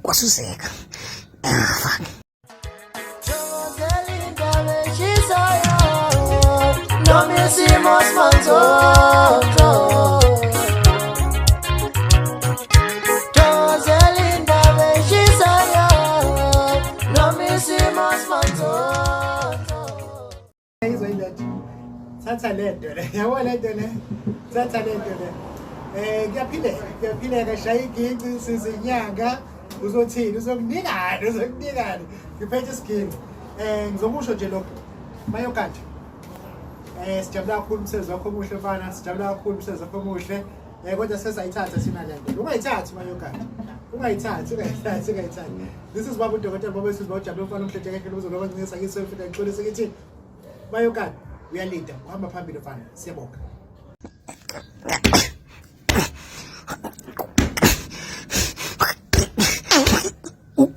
Wasuseka. Fuck. No me hicimos manzoto. Joselinda Bechisaya. No me hicimos manzoto. Thatha lento le yabona lento le thatha lento le kuyaphileka shaya iginci sizinyanga uzothini uzokunikani ngiphethe isigini ngizokusho nje lokho mayokade sijabula kakhulu umsebenzi wakho omuhle mfana sijabula kakhulu umsebenzi wakho omuhle kodwa sesayithatha sina lento ungayithathi mayokade ungayithathi this is baba udokotela baba wesizwe bawujabula mfana umhlehleke uzoloba ncincisa ngiselfita ngixolise ngithi mayokade uyalinda uhamba phambili mfana siyabonga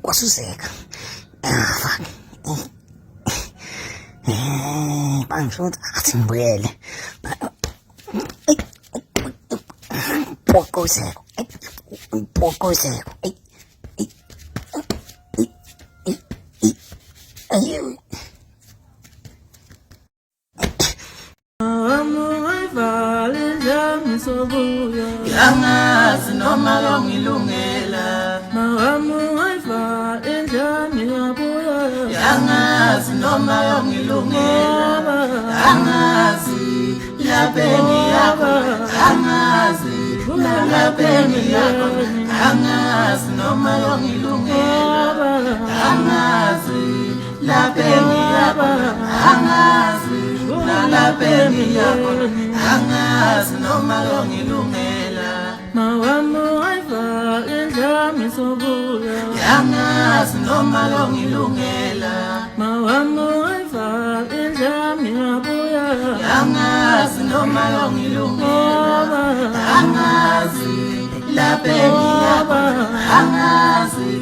Wasuseka. Fuck. Bangisho athi ngibuyele. Pokoseko. Yangazi noma yongilungela Mawamuhaifa enjani yabuya Yangazi noma yongilungela Yangazi labeni yako Yangazi labeni yako Yangazi noma yongilungela Yangazi labeni yako Yangazi labeni yako Yangazi noma yongilungela Mawamuhaifa enjani sobuya Yangazi noma yongilungela Mawamuhaifa enjani yabuya Yangazi noma yongilungela Yangazi labeni yako Yangazi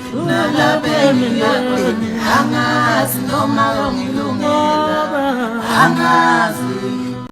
labeni yako Yangazi noma yongilungela Yangazi